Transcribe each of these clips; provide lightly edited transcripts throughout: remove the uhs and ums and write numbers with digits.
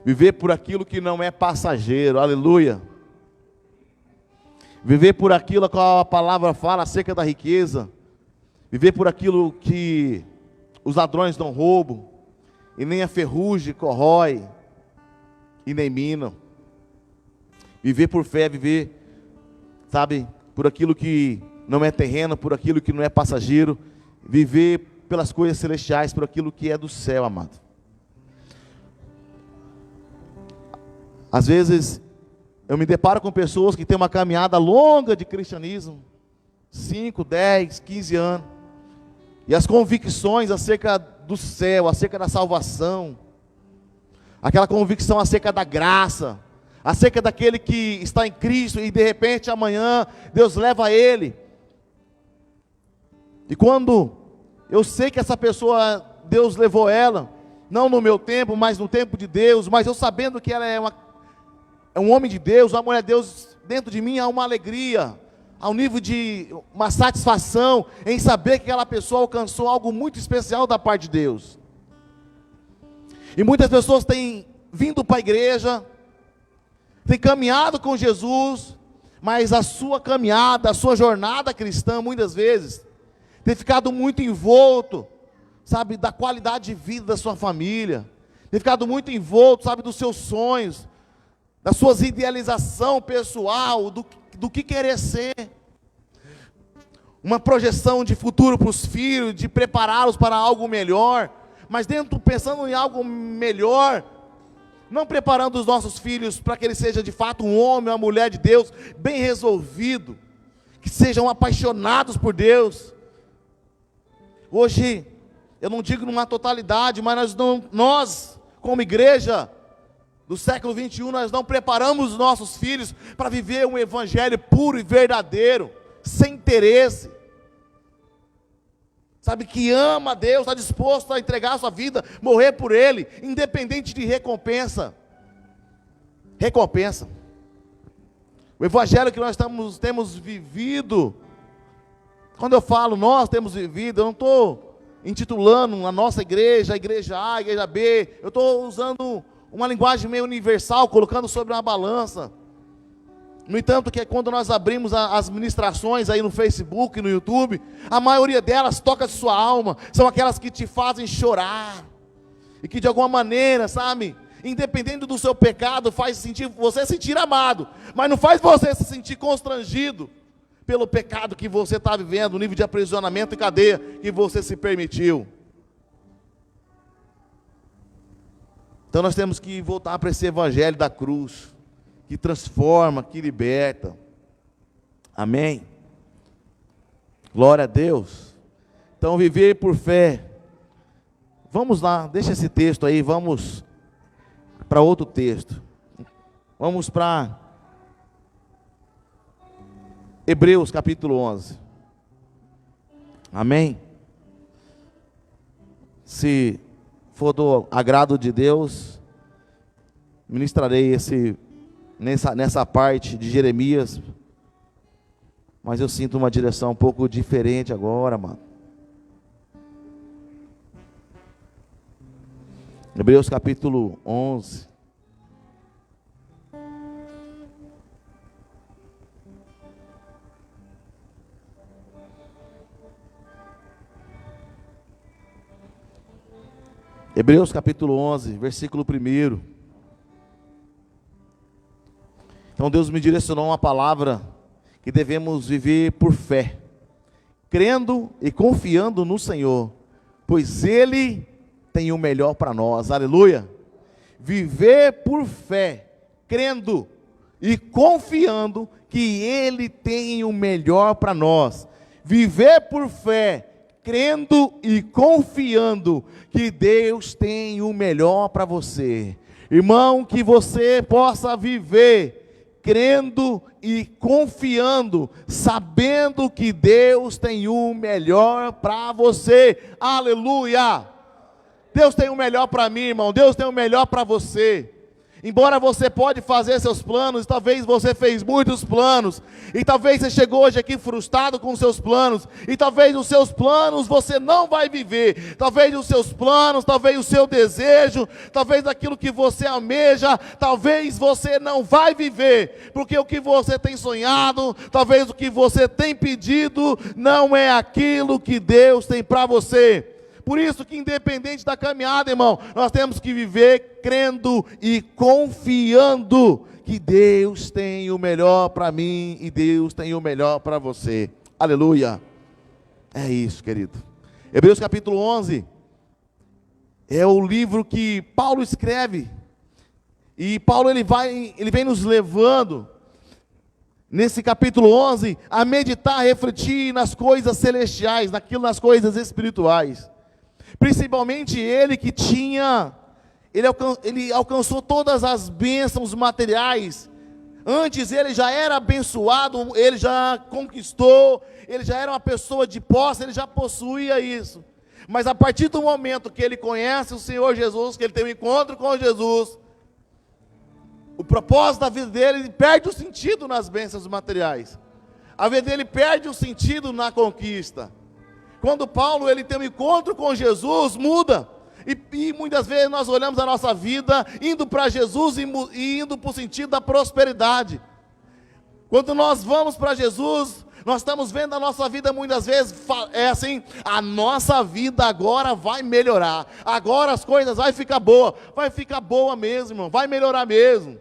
Viver por aquilo que não é passageiro, aleluia. Viver por aquilo que a palavra fala acerca da riqueza. Viver por aquilo que os ladrões não roubam, e nem a ferrugem corrói, e nem minam. Viver por fé, viver, sabe, por aquilo que não é terreno, por aquilo que não é passageiro. Viver pelas coisas celestiais, por aquilo que é do céu, amado. Às vezes, eu me deparo com pessoas que têm uma caminhada longa de cristianismo, 5, 10, 15 anos, e as convicções acerca do céu, acerca da salvação, aquela convicção acerca da graça, acerca daquele que está em Cristo, e de repente amanhã Deus leva ele, e quando eu sei que essa pessoa, Deus levou ela, não no meu tempo, mas no tempo de Deus, mas eu sabendo que ela é um homem de Deus, uma mulher de Deus, dentro de mim há uma alegria, há um nível de uma satisfação em saber que aquela pessoa alcançou algo muito especial da parte de Deus. E muitas pessoas têm vindo para a igreja, têm caminhado com Jesus, mas a sua caminhada, a sua jornada cristã, muitas vezes, tem ficado muito envolto, sabe, da qualidade de vida da sua família, tem ficado muito envolto, sabe, dos seus sonhos, das suas idealização pessoal, do que querer ser, uma projeção de futuro para os filhos, de prepará-los para algo melhor, mas dentro, pensando em algo melhor, não preparando os nossos filhos para que ele seja de fato um homem, uma mulher de Deus, bem resolvido, que sejam apaixonados por Deus. Hoje, eu não digo numa totalidade, mas nós como igreja do século 21, nós não preparamos os nossos filhos para viver um evangelho puro e verdadeiro, sem interesse, sabe, que ama a Deus, está disposto a entregar a sua vida, morrer por Ele, independente de recompensa. O evangelho que nós temos vivido, quando eu falo nós temos vivido, eu não estou intitulando a nossa igreja, a igreja A, a igreja B, eu estou usando uma linguagem meio universal, colocando sobre uma balança. No entanto, que é quando nós abrimos as ministrações aí no Facebook e no YouTube, a maioria delas toca de sua alma, são aquelas que te fazem chorar, e que de alguma maneira, sabe, independente do seu pecado, faz você sentir amado, mas não faz você se sentir constrangido pelo pecado que você está vivendo, o nível de aprisionamento e cadeia que você se permitiu. Então nós temos que voltar para esse evangelho da cruz, que transforma, que liberta. Amém? Glória a Deus. Então viver por fé. Vamos lá, deixa esse texto aí, vamos para outro texto. Vamos para Hebreus capítulo 11. Amém? Se for do agrado de Deus, ministrarei nessa parte de Jeremias, mas eu sinto uma direção um pouco diferente agora, mano. Hebreus capítulo 11. Hebreus capítulo 11, versículo 1. Então Deus me direcionou uma palavra que devemos viver por fé, crendo e confiando no Senhor, pois Ele tem o melhor para nós, aleluia. Viver por fé, crendo e confiando que Ele tem o melhor para nós. Viver por fé, crendo e confiando que Deus tem o melhor para você. Irmão, que você possa viver crendo e confiando, sabendo que Deus tem o melhor para você. Aleluia! Deus tem o melhor para mim, irmão. Deus tem o melhor para você. Embora você pode fazer seus planos, talvez você fez muitos planos, e talvez você chegou hoje aqui frustrado com os seus planos, e talvez os seus planos você não vai viver, talvez os seus planos, talvez o seu desejo, talvez aquilo que você almeja, talvez você não vai viver, porque o que você tem sonhado, talvez o que você tem pedido, não é aquilo que Deus tem para você. Por isso que independente da caminhada, irmão, nós temos que viver crendo e confiando que Deus tem o melhor para mim e Deus tem o melhor para você. Aleluia. É isso, querido. Hebreus capítulo 11 é o livro que Paulo escreve. E Paulo ele vem nos levando nesse capítulo 11 a meditar, a refletir nas coisas celestiais, nas coisas espirituais. Principalmente ele que ele alcançou todas as bênçãos materiais. Antes ele já era abençoado, ele já conquistou, ele já era uma pessoa de posse, ele já possuía isso. Mas a partir do momento que ele conhece o Senhor Jesus, que ele tem um encontro com Jesus, o propósito da vida dele perde o sentido nas bênçãos materiais. A vida dele perde o sentido na conquista. Quando Paulo ele tem um encontro com Jesus, muda. E muitas vezes nós olhamos a nossa vida indo para Jesus e indo para o sentido da prosperidade. Quando nós vamos para Jesus, nós estamos vendo a nossa vida muitas vezes, é assim, a nossa vida agora vai melhorar. Agora as coisas vai ficar boa mesmo, irmão, vai melhorar mesmo.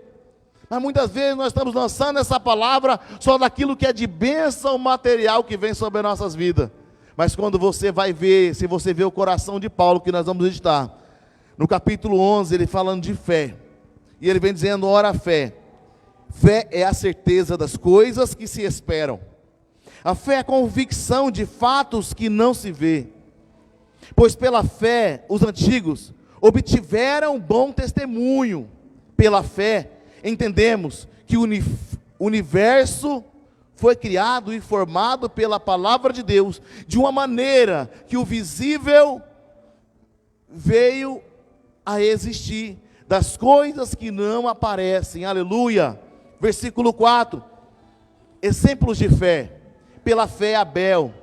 Mas muitas vezes nós estamos lançando essa palavra só daquilo que é de bênção material que vem sobre as nossas vidas. Mas quando você vai ver, se você vê o coração de Paulo, que nós vamos estar no capítulo 11, ele falando de fé, e ele vem dizendo, ora a fé é a certeza das coisas que se esperam, a fé é a convicção de fatos que não se vê, pois pela fé os antigos obtiveram bom testemunho. Pela fé entendemos que o universo foi criado e formado pela palavra de Deus, de uma maneira que o visível veio a existir, das coisas que não aparecem. Aleluia. Versículo 4, exemplos de fé. Pela fé Abel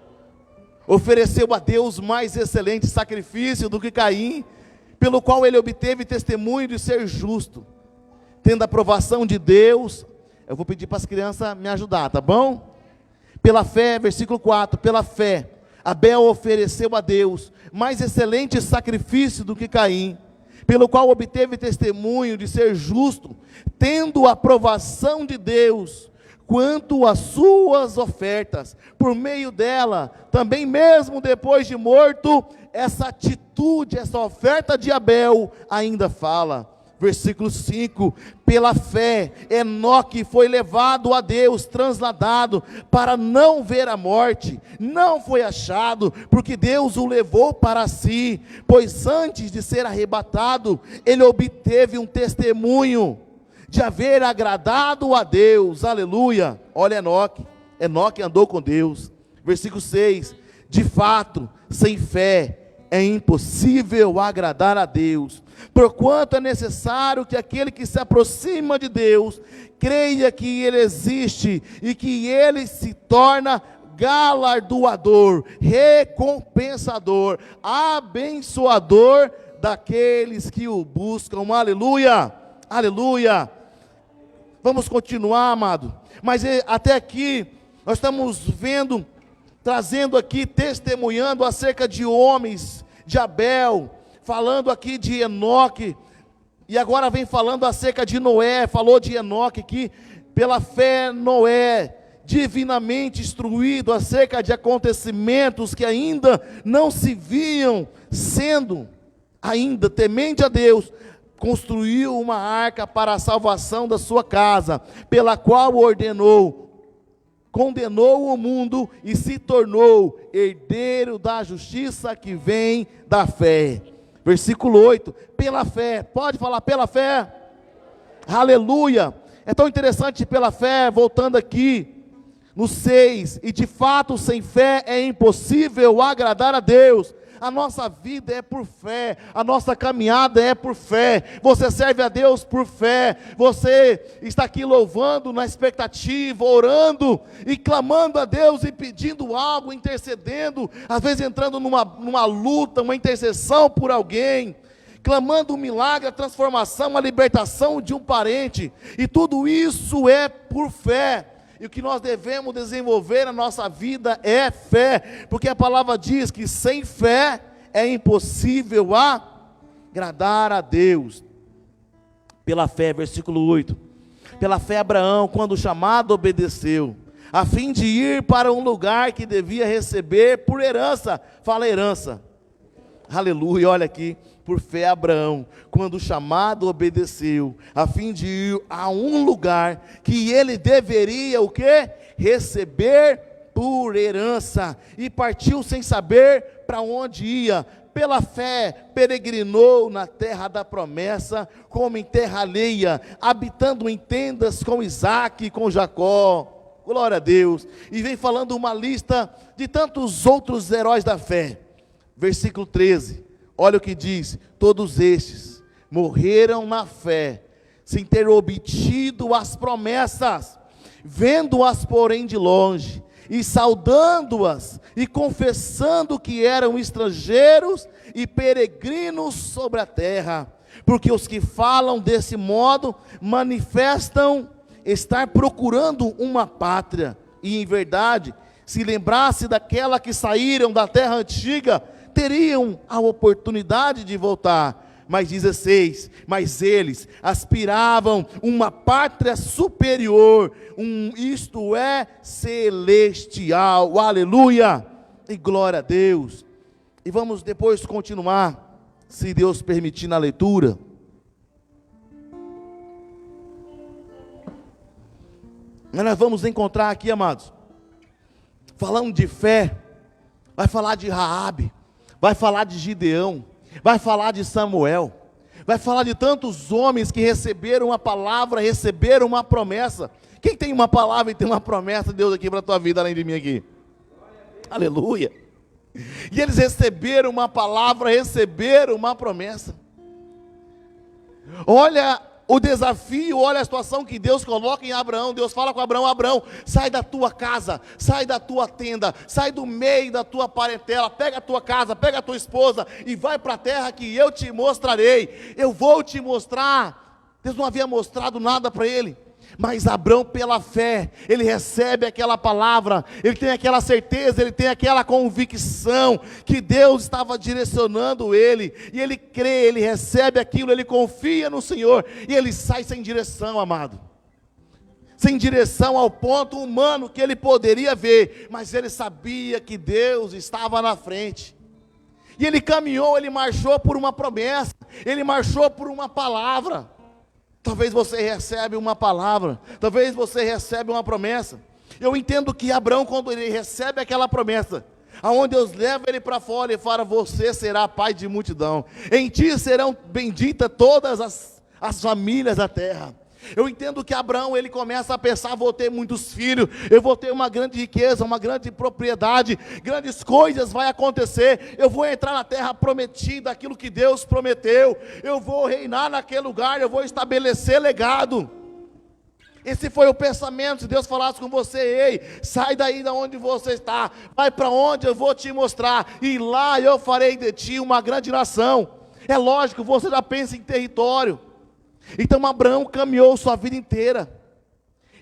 ofereceu a Deus mais excelente sacrifício do que Caim, pelo qual ele obteve testemunho de ser justo, tendo a aprovação de Deus. Eu vou pedir para as crianças me ajudar, tá bom? Pela fé, versículo 4, pela fé, Abel ofereceu a Deus mais excelente sacrifício do que Caim, pelo qual obteve testemunho de ser justo, tendo a aprovação de Deus, quanto às suas ofertas. Por meio dela, também mesmo depois de morto, essa atitude, essa oferta de Abel ainda fala. Versículo 5, pela fé, Enoque foi levado a Deus, transladado, para não ver a morte, não foi achado, porque Deus o levou para si, pois antes de ser arrebatado, ele obteve um testemunho, de haver agradado a Deus. Aleluia. Olha Enoque andou com Deus. Versículo 6, de fato, sem fé, é impossível agradar a Deus, porquanto é necessário que aquele que se aproxima de Deus, creia que Ele existe, e que Ele se torna galardoador, recompensador, abençoador daqueles que o buscam. Aleluia, aleluia. Vamos continuar, amado, mas até aqui, nós estamos vendo, trazendo aqui, testemunhando acerca de homens, de Abel, falando aqui de Enoque, e agora vem falando acerca de Noé. Falou de Enoque aqui, pela fé Noé, divinamente instruído acerca de acontecimentos que ainda não se viam, sendo ainda temente a Deus, construiu uma arca para a salvação da sua casa, pela qual condenou o mundo e se tornou herdeiro da justiça que vem da fé. Versículo 8, pela fé, pode falar pela fé? Aleluia. É tão interessante, pela fé, voltando aqui no 6, e de fato sem fé é impossível agradar a Deus. A nossa vida é por fé, a nossa caminhada é por fé. Você serve a Deus por fé. Você está aqui louvando na expectativa, orando e clamando a Deus e pedindo algo, intercedendo, às vezes entrando numa luta, uma intercessão por alguém, clamando um milagre, a transformação, a libertação de um parente, e tudo isso é por fé. E o que nós devemos desenvolver na nossa vida é fé, porque a palavra diz que sem fé é impossível agradar a Deus. Pela fé, versículo 8, pela fé Abraão, quando chamado, obedeceu, a fim de ir para um lugar que devia receber por herança. Fala herança, aleluia. Olha aqui, por fé Abraão, quando chamado, obedeceu, a fim de ir a um lugar que ele deveria o quê? Receber por herança, e partiu sem saber para onde ia. Pela fé peregrinou na terra da promessa, como em terra alheia, habitando em tendas com Isaque e com Jacó. Glória a Deus. E vem falando uma lista de tantos outros heróis da fé. Versículo 13, olha o que diz: todos estes morreram na fé, sem ter obtido as promessas, vendo-as porém de longe, e saudando-as, e confessando que eram estrangeiros e peregrinos sobre a terra. Porque os que falam desse modo manifestam estar procurando uma pátria, e em verdade, se lembrasse daquela que saíram da terra antiga, teriam a oportunidade de voltar. Mas 16, mas eles aspiravam uma pátria superior, isto é, celestial, aleluia, e glória a Deus. E vamos depois continuar, se Deus permitir, na leitura. Mas nós vamos encontrar aqui, amados, falando de fé, vai falar de Raabe, vai falar de Gideão, vai falar de Samuel, vai falar de tantos homens que receberam uma palavra, receberam uma promessa. Quem tem uma palavra e tem uma promessa de Deus aqui para a tua vida, além de mim aqui? Aleluia. E eles receberam uma palavra, receberam uma promessa. Olha o desafio, olha a situação que Deus coloca em Abraão. Deus fala com Abraão: Abraão, sai da tua casa, sai da tua tenda, sai do meio da tua parentela, pega a tua casa, pega a tua esposa e vai para a terra que eu te mostrarei. Eu vou te mostrar. Deus não havia mostrado nada para ele, mas Abraão, pela fé, ele recebe aquela palavra, ele tem aquela certeza, ele tem aquela convicção que Deus estava direcionando ele, e ele crê, ele recebe aquilo, ele confia no Senhor, e ele sai sem direção, amado, sem direção ao ponto humano que ele poderia ver, mas ele sabia que Deus estava na frente, e ele caminhou, ele marchou por uma promessa, ele marchou por uma palavra. Talvez você recebe uma palavra, talvez você recebe uma promessa. Eu entendo que Abraão, quando ele recebe aquela promessa, aonde Deus leva ele para fora e fala: você será pai de multidão, em ti serão benditas todas as famílias da terra. Eu entendo que Abraão, ele começa a pensar: vou ter muitos filhos, eu vou ter uma grande riqueza, uma grande propriedade, grandes coisas vai acontecer, eu vou entrar na terra prometida, aquilo que Deus prometeu, eu vou reinar naquele lugar, eu vou estabelecer legado. Esse foi o pensamento. Se Deus falasse com você: ei, sai daí de onde você está, vai para onde eu vou te mostrar, e lá eu farei de ti uma grande nação. É lógico, você já pensa em território. Então Abraão caminhou sua vida inteira,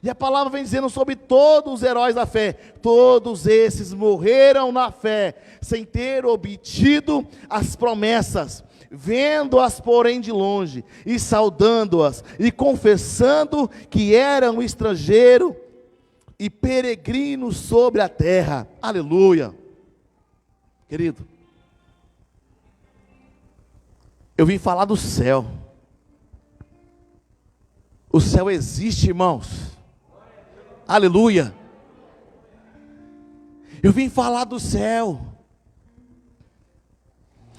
e a palavra vem dizendo sobre todos os heróis da fé: todos esses morreram na fé, sem ter obtido as promessas, vendo-as porém de longe, e saudando-as, e confessando que eram estrangeiros e peregrinos sobre a terra. Aleluia. Querido, eu vim falar do céu. O céu existe, irmãos. Aleluia. Eu vim falar do céu.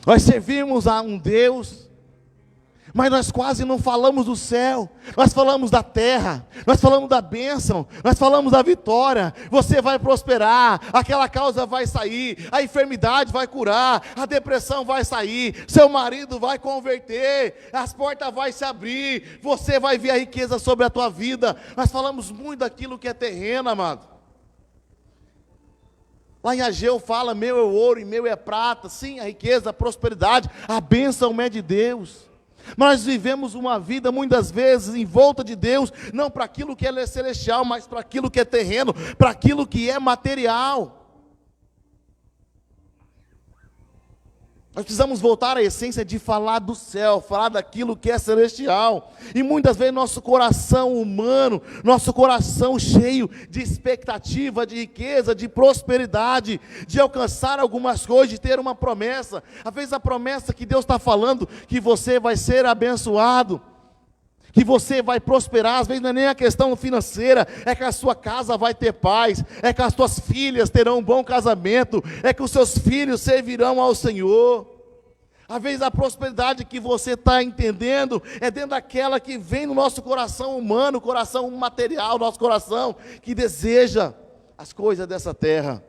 Nós servimos a um Deus Mas nós quase não falamos do céu, nós falamos da terra, nós falamos da bênção, nós falamos da vitória. Você vai prosperar, aquela causa vai sair, a enfermidade vai curar, a depressão vai sair, seu marido vai converter, as portas vão se abrir, você vai ver a riqueza sobre a tua vida. Nós falamos muito daquilo que é terreno, amado. Lá em Ageu fala, meu é ouro e meu é prata. Sim, a riqueza, a prosperidade, a bênção é de Deus. Nós vivemos uma vida muitas vezes em volta de Deus, não para aquilo que é celestial, mas para aquilo que é terreno, para aquilo que é material. Nós precisamos voltar à essência de falar do céu, falar daquilo que é celestial. E muitas vezes nosso coração humano, nosso coração cheio de expectativa, de riqueza, de prosperidade, de alcançar algumas coisas, de ter uma promessa. Às vezes a promessa que Deus está falando, que você vai ser abençoado, que você vai prosperar, às vezes não é nem a questão financeira, é que a sua casa vai ter paz, é que as suas filhas terão um bom casamento, é que os seus filhos servirão ao Senhor. Às vezes a prosperidade que você está entendendo é dentro daquela que vem no nosso coração humano, coração material, nosso coração que deseja as coisas dessa terra.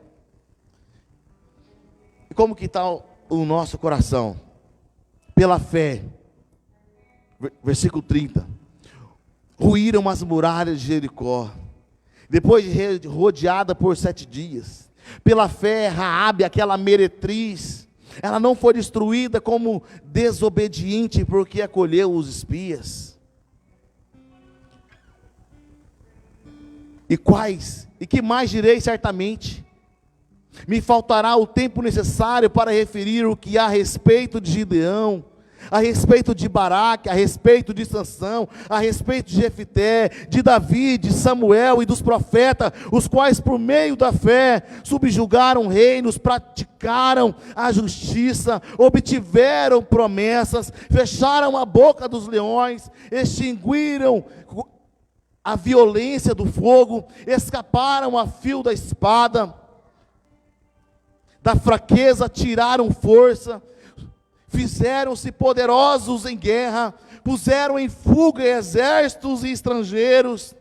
E como que está o nosso coração? Pela fé, versículo 30. Ruíram as muralhas de Jericó, depois de rodeada por 7 dias. Pela fé, Raabe, aquela meretriz, ela não foi destruída como desobediente, porque acolheu os espias. E que mais direi certamente? Me faltará o tempo necessário para referir o que há a respeito de Gideão, a respeito de Baraque, a respeito de Sansão, a respeito de Jefté, de Davi, de Samuel e dos profetas, os quais por meio da fé subjugaram reinos, praticaram a justiça, obtiveram promessas, fecharam a boca dos leões, extinguiram a violência do fogo, escaparam a fio da espada, da fraqueza tiraram força, fizeram-se poderosos em guerra, puseram em fuga exércitos e estrangeiros.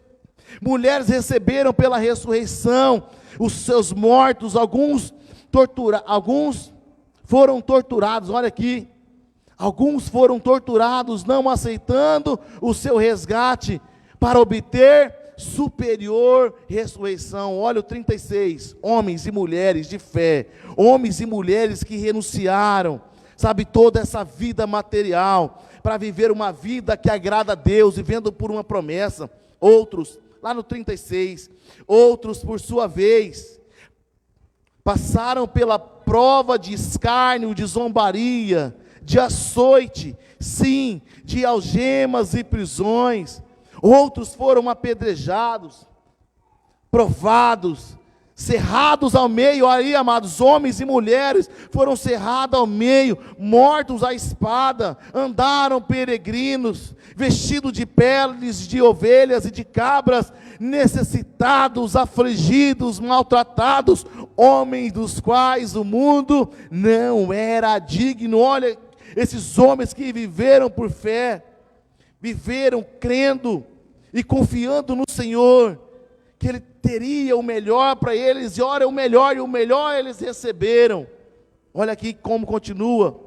Mulheres receberam pela ressurreição os seus mortos, alguns foram torturados, olha aqui, alguns foram torturados, não aceitando o seu resgate, para obter superior ressurreição. Olha o 36, homens e mulheres de fé, homens e mulheres que renunciaram, sabe, toda essa vida material, para viver uma vida que agrada a Deus, vivendo por uma promessa. Outros, lá no 36, outros por sua vez, passaram pela prova de escárnio, de zombaria, de açoite, sim, de algemas e prisões. Outros foram apedrejados, provados, cerrados ao meio. Aí, amados, homens e mulheres foram cerrados ao meio, mortos à espada, andaram peregrinos, vestidos de peles de ovelhas e de cabras, necessitados, afligidos, maltratados, homens dos quais o mundo não era digno. Olha, esses homens que viveram por fé, viveram crendo e confiando no Senhor, que Ele teria o melhor para eles, e ora, o melhor eles receberam. Olha aqui como continua: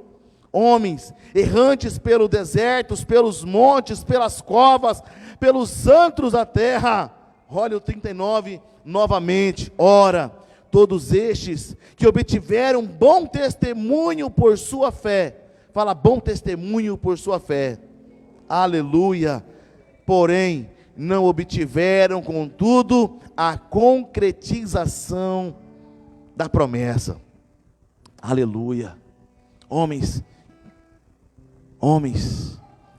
homens errantes pelo deserto, pelos montes, pelas covas, pelos antros da terra. Olha o 39 novamente: ora, todos estes que obtiveram bom testemunho por sua fé, fala bom testemunho por sua fé, aleluia, porém não obtiveram, contudo, a concretização da promessa. Aleluia. Homens,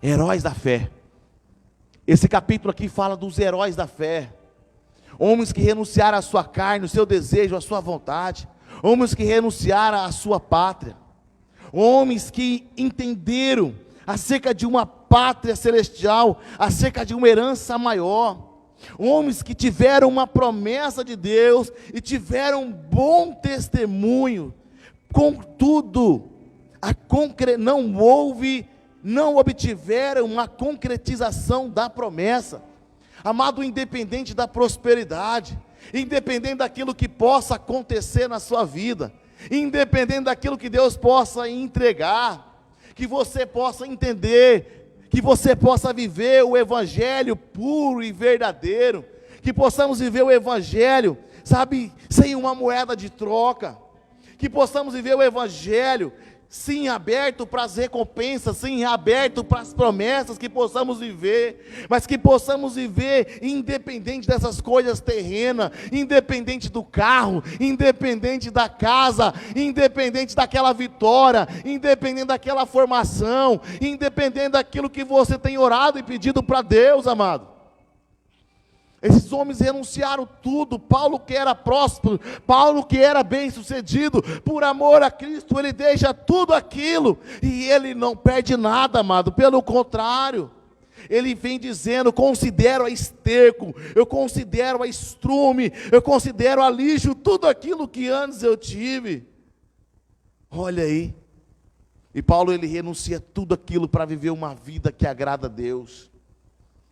heróis da fé. Esse capítulo aqui fala dos heróis da fé. Homens que renunciaram à sua carne, o seu desejo, à sua vontade. Homens que renunciaram à sua pátria. Homens que entenderam acerca de uma pátria celestial, acerca de uma herança maior. Homens que tiveram uma promessa de Deus e tiveram um bom testemunho. Contudo, não houve não obtiveram uma concretização da promessa. Amado, independente da prosperidade, independente daquilo que possa acontecer na sua vida, independente daquilo que Deus possa entregar, que você possa entender, que você possa viver o evangelho puro e verdadeiro, que possamos viver o evangelho, sabe, sem uma moeda de troca, que possamos viver o evangelho, sim, aberto para as recompensas, sim, aberto para as promessas, que possamos viver, mas que possamos viver independente dessas coisas terrenas, independente do carro, independente da casa, independente daquela vitória, independente daquela formação, independente daquilo que você tem orado e pedido para Deus, amado. Esses homens renunciaram tudo. Paulo, que era próspero, Paulo, que era bem sucedido, por amor a Cristo, ele deixa tudo aquilo, e ele não perde nada, amado, pelo contrário, ele vem dizendo: considero a esterco, eu considero a estrume, eu considero a lixo, tudo aquilo que antes eu tive. Olha aí, e Paulo, ele renuncia tudo aquilo para viver uma vida que agrada a Deus.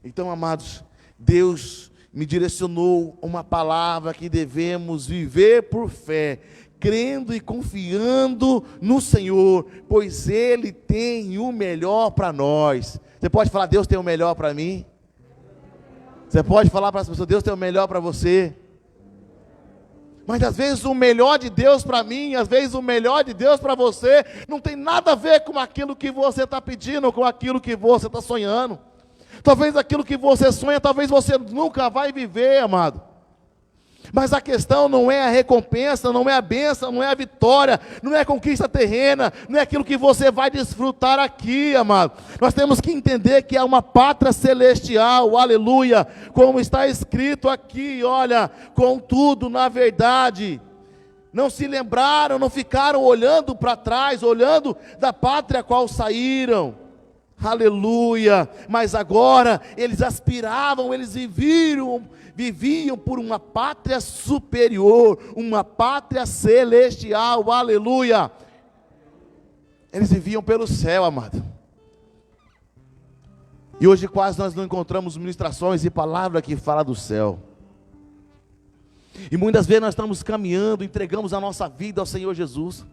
Então, amados, Deus me direcionou uma palavra que devemos viver por fé, crendo e confiando no Senhor, pois Ele tem o melhor para nós. Você pode falar: Deus tem o melhor para mim? Você pode falar para as pessoas: Deus tem o melhor para você? Mas às vezes o melhor de Deus para mim, às vezes o melhor de Deus para você, não tem nada a ver com aquilo que você está pedindo, com aquilo que você está sonhando. Talvez aquilo que você sonha, talvez você nunca vai viver, amado. Mas a questão não é a recompensa, não é a bênção, não é a vitória, não é a conquista terrena, não é aquilo que você vai desfrutar aqui, amado. Nós temos que entender que há uma pátria celestial, aleluia, como está escrito aqui, olha: contudo, na verdade, não se lembraram, não ficaram olhando para trás, olhando da pátria a qual saíram. Aleluia, mas agora eles aspiravam, eles viviam por uma pátria superior, uma pátria celestial, aleluia. Eles viviam pelo céu, amado. E hoje quase nós não encontramos ministrações e palavra que fala do céu. E muitas vezes nós estamos caminhando, entregamos a nossa vida ao Senhor Jesus,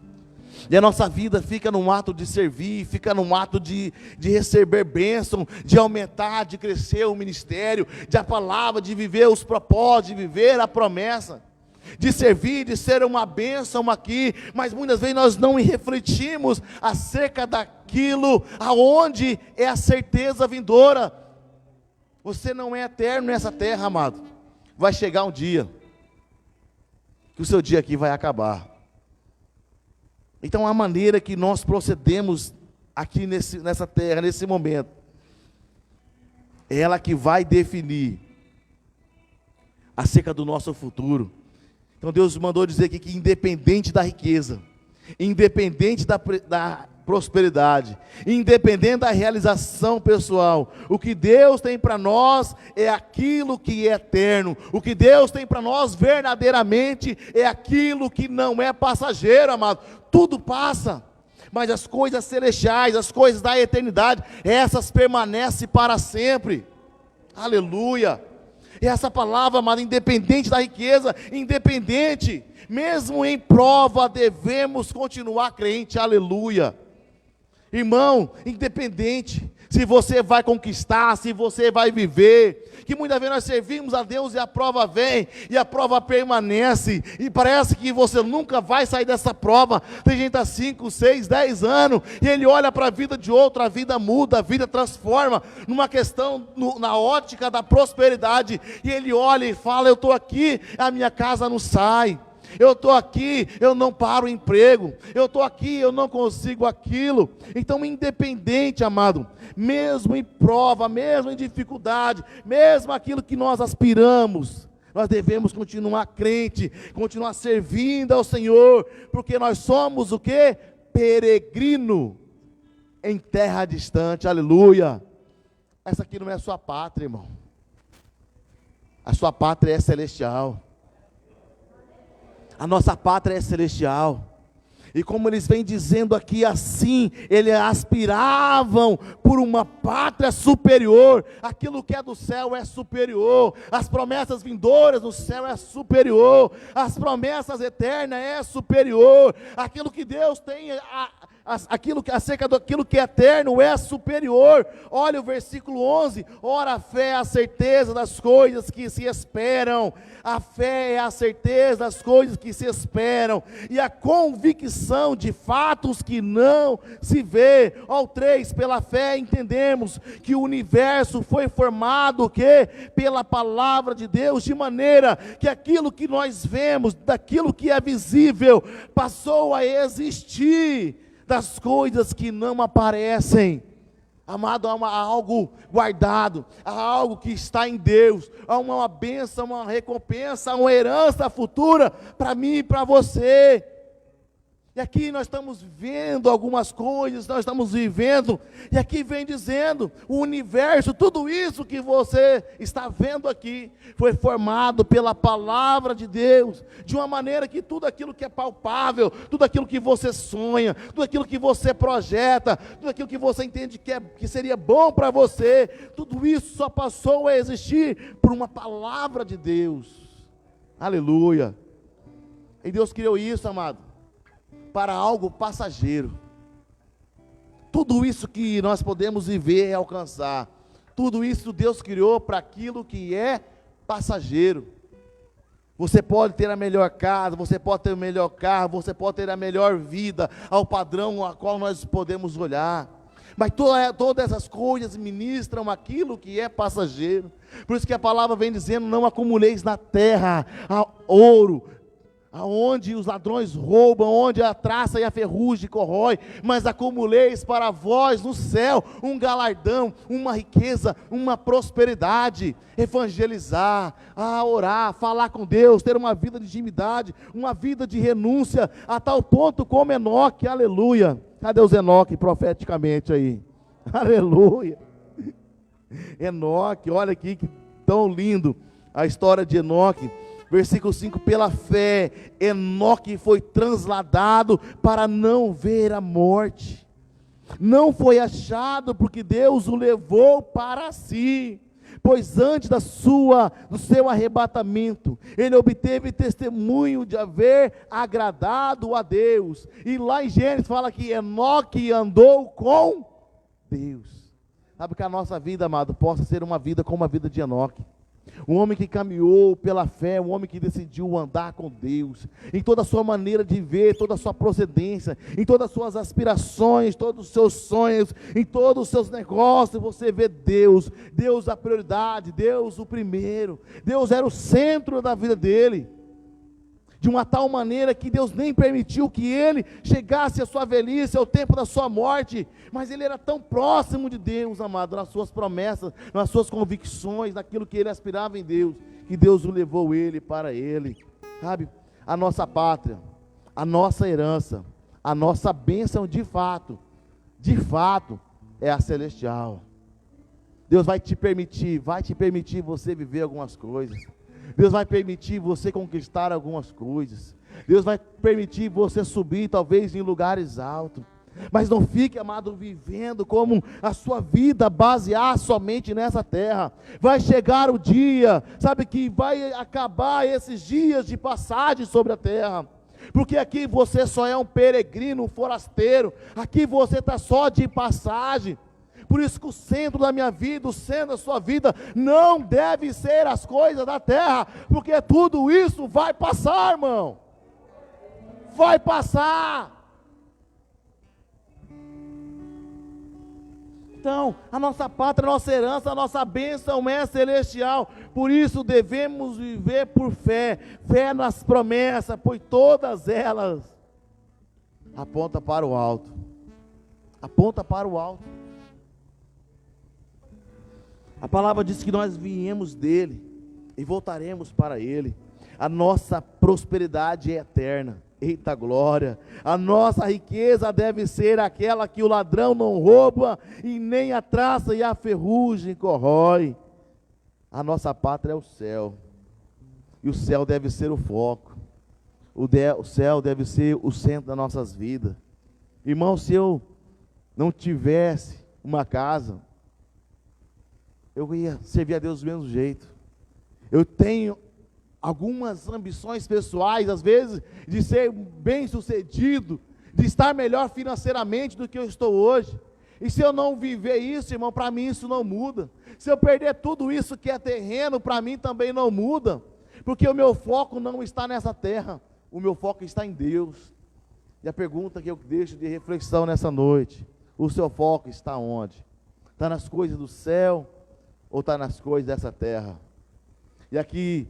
e a nossa vida fica num ato de servir, fica num ato de receber bênção, de aumentar, de crescer o ministério, de a palavra, de viver os propósitos, de viver a promessa, de servir, de ser uma bênção aqui, mas muitas vezes nós não refletimos acerca daquilo, aonde é a certeza vindoura. Você não é eterno nessa terra, amado. Vai chegar um dia, que o seu dia aqui vai acabar. Então a maneira que nós procedemos aqui nessa terra, nesse momento, é ela que vai definir acerca do nosso futuro. Então Deus mandou dizer aqui que independente da riqueza, independente da prosperidade, independente da realização pessoal, o que Deus tem para nós é aquilo que é eterno. O que Deus tem para nós verdadeiramente é aquilo que não é passageiro, amado. Tudo passa, mas as coisas celestiais, as coisas da eternidade, essas permanecem para sempre. Aleluia. E essa palavra, amado, independente da riqueza, independente, mesmo em prova, devemos continuar crente. Aleluia. Irmão, independente se você vai conquistar, se você vai viver, que muitas vezes nós servimos a Deus e a prova vem, e a prova permanece, e parece que você nunca vai sair dessa prova. Tem gente há 5, 6, 10 anos, e ele olha para a vida de outro, a vida muda, a vida transforma, numa questão, na ótica da prosperidade, e ele olha e fala: eu estou aqui, a minha casa não sai. Eu estou aqui, eu não paro o emprego. Eu estou aqui, eu não consigo aquilo. Então, independente, amado, mesmo em prova, mesmo em dificuldade, mesmo aquilo que nós aspiramos, nós devemos continuar crente, continuar servindo ao Senhor, porque nós somos o quê? Peregrino em terra distante. Aleluia. Essa aqui não é a sua pátria, irmão. A sua pátria é celestial. A nossa pátria é celestial. E como eles vêm dizendo aqui assim, eles aspiravam por uma pátria superior. Aquilo que é do céu é superior. As promessas vindouras do céu é superior. As promessas eternas é superior. Aquilo que Deus tem, acerca daquilo que é eterno é superior. Olha o versículo 11. Ora, a fé é a certeza das coisas que se esperam. A fé é a certeza das coisas que se esperam, e a convicção de fatos que não se vê. Ó, 3, pela fé entendemos que o universo foi formado, o quê? Pela palavra de Deus, de maneira que aquilo que nós vemos, daquilo que é visível, passou a existir, das coisas que não aparecem. Amado, há algo guardado, há algo que está em Deus, há uma bênção, uma recompensa, uma herança futura para mim e para você. E aqui nós estamos vendo algumas coisas, nós estamos vivendo, e aqui vem dizendo, o universo, tudo isso que você está vendo aqui, foi formado pela palavra de Deus, de uma maneira que tudo aquilo que é palpável, tudo aquilo que você sonha, tudo aquilo que você projeta, tudo aquilo que você entende que seria bom para você, tudo isso só passou a existir por uma palavra de Deus. Aleluia. E Deus criou isso, amado, para algo passageiro. Tudo isso que nós podemos viver e alcançar, tudo isso Deus criou para aquilo que é passageiro. Você pode ter a melhor casa, você pode ter o melhor carro, você pode ter a melhor vida, ao padrão a qual nós podemos olhar, mas todas essas coisas ministram aquilo que é passageiro. Por isso que a palavra vem dizendo, não acumuleis na terra ouro, aonde os ladrões roubam, onde a traça e a ferrugem corrói, mas acumuleis para vós no céu um galardão, uma riqueza, uma prosperidade. Evangelizar, orar, falar com Deus, ter uma vida de intimidade, uma vida de renúncia, a tal ponto como Enoque. Aleluia. Cadê os Enoque profeticamente aí? Aleluia. Enoque, olha aqui que tão lindo a história de Enoque. Versículo 5, pela fé, Enoque foi transladado para não ver a morte. Não foi achado porque Deus o levou para si. Pois antes do seu arrebatamento, ele obteve testemunho de haver agradado a Deus. E lá em Gênesis fala que Enoque andou com Deus. Sabe que a nossa vida, amado, possa ser uma vida como a vida de Enoque. Um homem que caminhou pela fé, um homem que decidiu andar com Deus, em toda a sua maneira de ver, toda a sua procedência, em todas as suas aspirações, todos os seus sonhos, em todos os seus negócios, você vê Deus, Deus a prioridade, Deus o primeiro, Deus era o centro da vida dele, de uma tal maneira que Deus nem permitiu que ele chegasse à sua velhice, ao tempo da sua morte, mas ele era tão próximo de Deus, amado, nas suas promessas, nas suas convicções, naquilo que ele aspirava em Deus, que Deus o levou ele para ele, sabe? A nossa pátria, a nossa herança, a nossa bênção de fato, é a celestial. Deus vai te permitir você viver algumas coisas. Deus vai permitir você conquistar algumas coisas. Deus vai permitir você subir, talvez em lugares altos. Mas não fique, amado, vivendo como a sua vida basear somente nessa terra. Vai chegar o dia, sabe, que vai acabar esses dias de passagem sobre a terra. Porque aqui você só é um peregrino, um forasteiro. Aqui você está só de passagem. Por isso que o centro da minha vida, o centro da sua vida, não deve ser as coisas da terra, porque tudo isso vai passar, irmão. Vai passar. Então, a nossa pátria, a nossa herança, a nossa bênção é celestial. Por isso devemos viver por fé, fé nas promessas, pois todas elas apontam para o alto. Aponta para o alto. A palavra diz que nós viemos dele e voltaremos para ele. A nossa prosperidade é eterna. Eita glória! A nossa riqueza deve ser aquela que o ladrão não rouba e nem a traça e a ferrugem corrói. A nossa pátria é o céu. E o céu deve ser o foco. o céu deve ser o centro das nossas vidas. Irmão, se eu não tivesse uma casa, eu ia servir a Deus do mesmo jeito. Eu tenho algumas ambições pessoais, às vezes, de ser bem-sucedido, de estar melhor financeiramente do que eu estou hoje. E se eu não viver isso, irmão, para mim isso não muda. Se eu perder tudo isso que é terreno, para mim também não muda. Porque o meu foco não está nessa terra, o meu foco está em Deus. E a pergunta que eu deixo de reflexão nessa noite: o seu foco está onde? Está nas coisas do céu ou está nas coisas dessa terra? E aqui,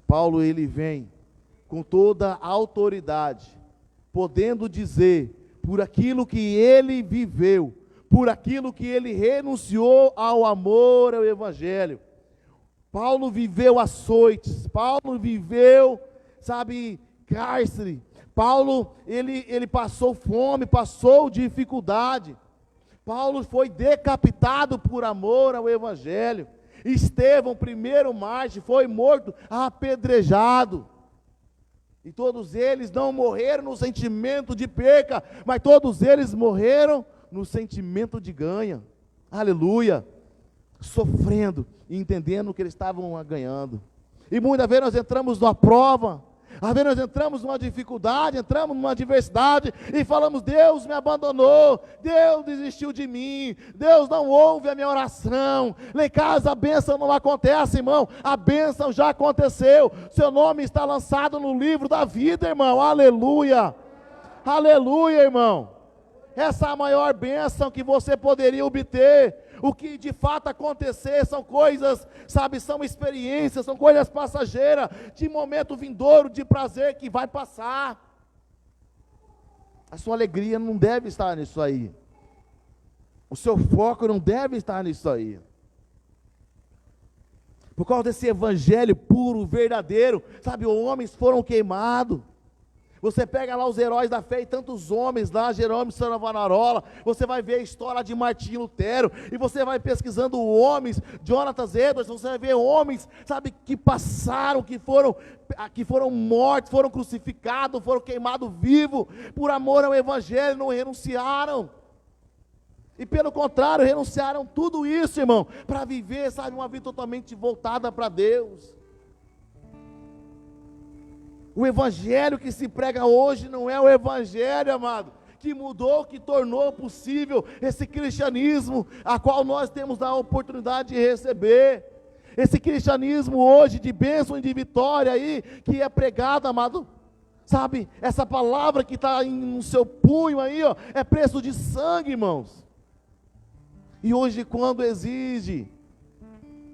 Paulo, ele vem com toda a autoridade, podendo dizer, por aquilo que ele viveu, por aquilo que ele renunciou ao amor ao Evangelho. Paulo viveu açoites, Paulo viveu, cárcere. Paulo, ele passou fome, passou dificuldade. Paulo foi decapitado por amor ao Evangelho. Estevão, primeiro mártir, foi morto apedrejado. E todos eles não morreram no sentimento de perca, mas todos eles morreram no sentimento de ganho. Aleluia! Sofrendo e entendendo que eles estavam ganhando. E muitas vezes nós entramos numa prova, às vezes nós entramos numa dificuldade, entramos numa adversidade e falamos: Deus me abandonou, Deus desistiu de mim, Deus não ouve a minha oração. Lá em casa a bênção não acontece, irmão, a bênção já aconteceu, seu nome está lançado no livro da vida, irmão. Aleluia, aleluia, irmão. Essa é a maior bênção que você poderia obter. O que de fato acontecer são coisas, são experiências, são coisas passageiras, de momento vindouro, de prazer que vai passar. A sua alegria não deve estar nisso aí. O seu foco não deve estar nisso aí. Por causa desse evangelho puro, verdadeiro, homens foram queimados. Você pega lá os heróis da fé e tantos homens lá, Jerônimo Savonarola, você vai ver a história de Martinho Lutero, e você vai pesquisando homens, Jonathan Edwards, você vai ver homens, que passaram, que foram mortos, foram crucificados, foram queimados vivos, por amor ao Evangelho, não renunciaram. E pelo contrário, renunciaram tudo isso, irmão, para viver, uma vida totalmente voltada para Deus. O evangelho que se prega hoje não é o evangelho, amado, que mudou, que tornou possível esse cristianismo, a qual nós temos a oportunidade de receber. Esse cristianismo hoje de bênção e de vitória aí, que é pregado, amado, essa palavra que está no seu punho aí, ó, é preço de sangue, irmãos. E hoje, quando exige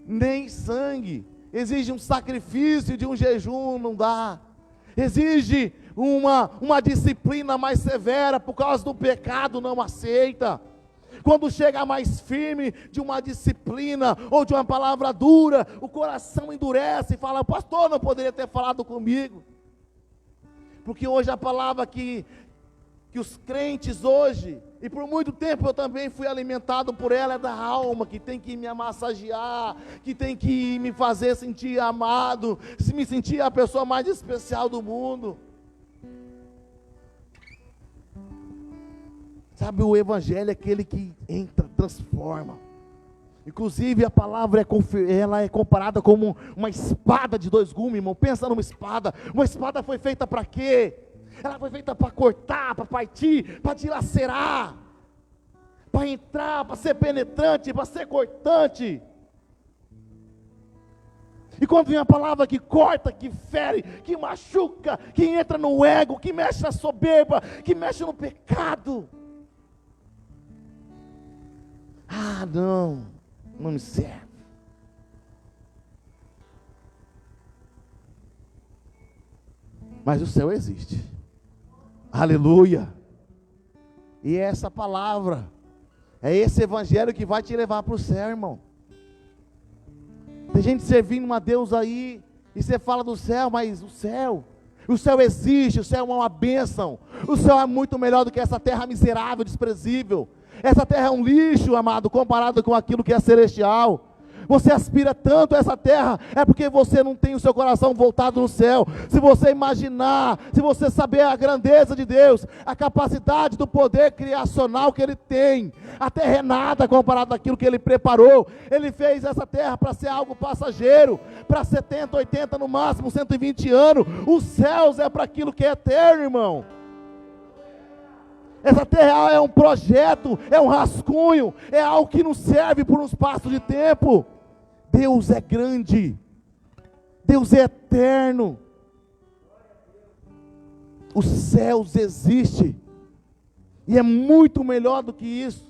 nem sangue, exige um sacrifício de um jejum, não dá. Exige uma disciplina mais severa, por causa do pecado, não aceita. Quando chega mais firme de uma disciplina, ou de uma palavra dura, o coração endurece e fala: pastor, não poderia ter falado comigo. Porque hoje a palavra que os crentes hoje, e por muito tempo eu também fui alimentado por ela, é da alma, que tem que me massagear, que tem que me fazer sentir amado, me sentir a pessoa mais especial do mundo. O evangelho é aquele que entra, transforma. Inclusive a palavra ela é comparada como uma espada de dois gumes, irmão. Pensa numa espada. Uma espada foi feita para quê? Ela foi feita para cortar, para partir, para dilacerar, para entrar, para ser penetrante, para ser cortante. E quando vem a palavra que corta, que fere, que machuca, que entra no ego, que mexe na soberba, que mexe no pecado, não me serve. Mas o céu existe. Aleluia. E é essa palavra, é esse evangelho que vai te levar para o céu, irmão. Tem gente servindo a Deus aí, e você fala do céu, mas o céu existe, o céu é uma bênção. O céu é muito melhor do que essa terra miserável, desprezível. Essa terra é um lixo, amado, comparado com aquilo que é celestial. você aspira tanto a essa terra, é porque você não tem o seu coração voltado no céu. Se você imaginar, se você saber a grandeza de Deus, a capacidade do poder criacional que Ele tem, a terra é nada comparado àquilo que Ele preparou. Ele fez essa terra para ser algo passageiro, para 70, 80, no máximo 120 anos. Os céus é para aquilo que é eterno, irmão. Essa terra é um projeto, é um rascunho, é algo que não serve por um espaço de tempo. Deus é grande, Deus é eterno. Os céus existem, e é muito melhor do que isso.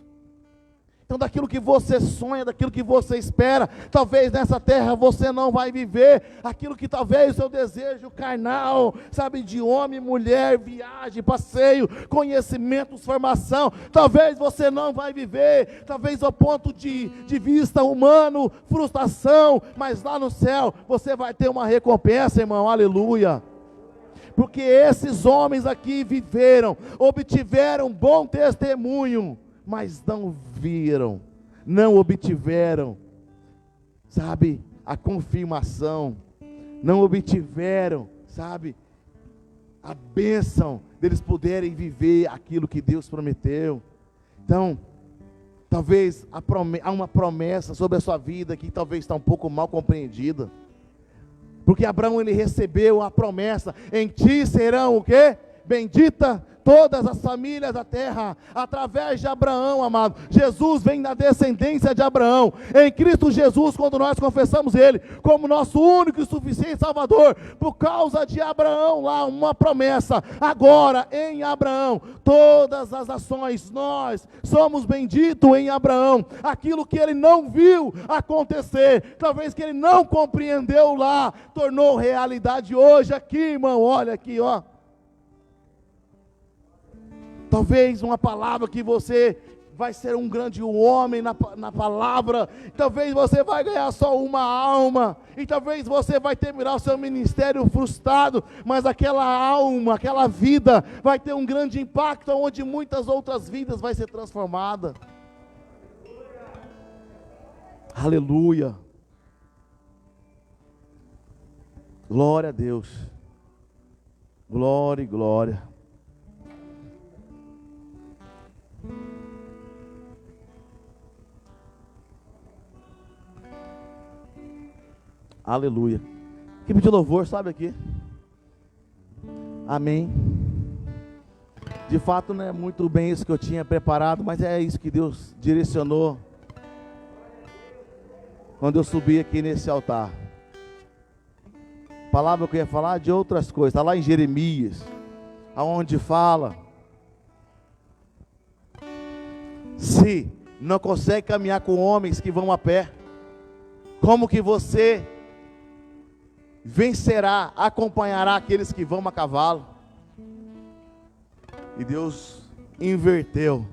Então, daquilo que você sonha, daquilo que você espera, talvez nessa terra você não vai viver aquilo que talvez o seu desejo carnal, sabe, de homem, mulher, viagem, passeio, conhecimento, formação, talvez você não vai viver, talvez ao ponto de vista humano, frustração, mas lá no céu você vai ter uma recompensa, irmão, aleluia. Porque esses homens aqui viveram, obtiveram bom testemunho, mas não viram, não obtiveram, sabe, a confirmação, não obtiveram, sabe, a bênção deles poderem viver aquilo que Deus prometeu. Então, talvez há uma promessa sobre a sua vida que talvez está um pouco mal compreendida, porque Abraão, ele recebeu a promessa: em ti serão o quê? Bendita todas as famílias da terra, através de Abraão, amado. Jesus vem da descendência de Abraão. Em Cristo Jesus, quando nós confessamos Ele como nosso único e suficiente Salvador, por causa de Abraão, lá uma promessa, agora em Abraão, todas as nações, nós somos benditos em Abraão. Aquilo que ele não viu acontecer, talvez que ele não compreendeu lá, tornou realidade hoje aqui, irmão. Olha aqui, ó. Talvez uma palavra que você vai ser um grande homem na palavra, talvez você vai ganhar só uma alma, e talvez você vai terminar o seu ministério frustrado, mas aquela alma, aquela vida, vai ter um grande impacto, onde muitas outras vidas vai ser transformada. Aleluia. Glória a Deus. Glória e glória. Aleluia. Equipe de louvor, sabe aqui? Amém. De fato não é muito bem isso que eu tinha preparado, mas é isso que Deus direcionou quando eu subi aqui nesse altar. A palavra que eu ia falar de outras coisas, está lá em Jeremias, aonde fala: se não consegue caminhar com homens que vão a pé, como que você vencerá, acompanhará aqueles que vão a cavalo? E Deus inverteu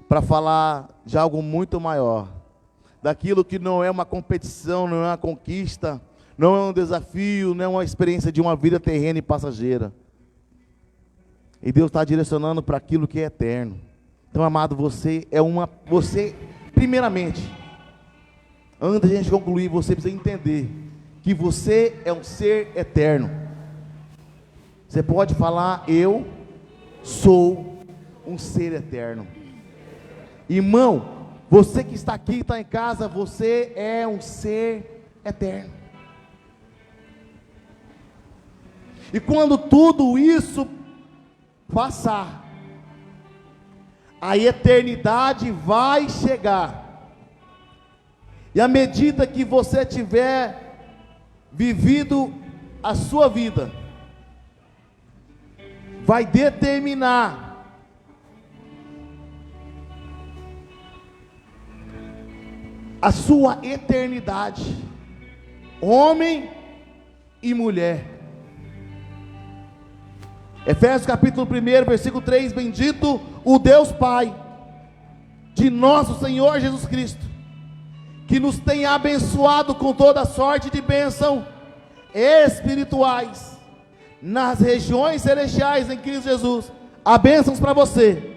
para falar de algo muito maior, daquilo que não é uma competição, não é uma conquista, não é um desafio, não é uma experiência de uma vida terrena e passageira. E Deus está direcionando para aquilo que é eterno. Então, amado, você, primeiramente, antes de a gente concluir, você precisa entender que você é um ser eterno. Você pode falar: eu sou um ser eterno. Irmão, você que está aqui, está em casa, você é um ser eterno. E quando tudo isso passar, a eternidade vai chegar. E à medida que você tiver vivido a sua vida, vai determinar a sua eternidade, homem e mulher. Efésios capítulo 1, versículo 3: bendito o Deus Pai de nosso Senhor Jesus Cristo, que nos tem abençoado com toda sorte de bênção espirituais nas regiões celestiais em Cristo Jesus. Há bênçãos para você.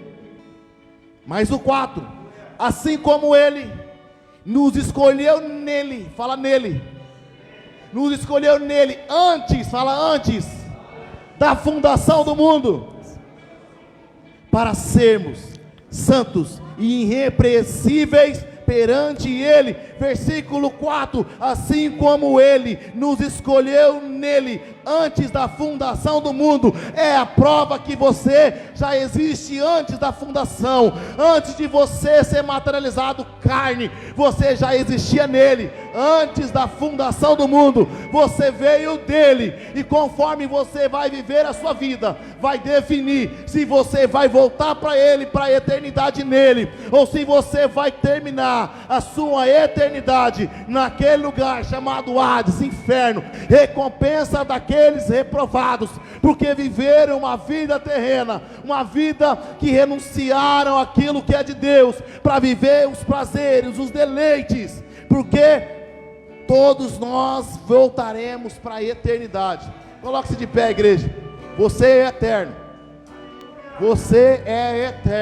Mas o 4: assim como Ele nos escolheu nele, fala nele, nos escolheu nele antes, fala antes, da fundação do mundo, para sermos santos e irrepreensíveis perante ele. Versículo 4, assim como ele nos escolheu nele antes da fundação do mundo, é a prova que você já existe antes da fundação, antes de você ser materializado carne, você já existia nele, antes da fundação do mundo, você veio dele, e conforme você vai viver a sua vida, vai definir se você vai voltar para ele, para a eternidade nele, ou se você vai terminar a sua eternidade naquele lugar chamado Hades, inferno, recompensa daqueles reprovados, porque viveram uma vida terrena, uma vida que renunciaram àquilo que é de Deus, para viver os prazeres, os deleites, porque todos nós voltaremos para a eternidade. Coloque-se de pé, igreja. Você é eterno, você é eterno.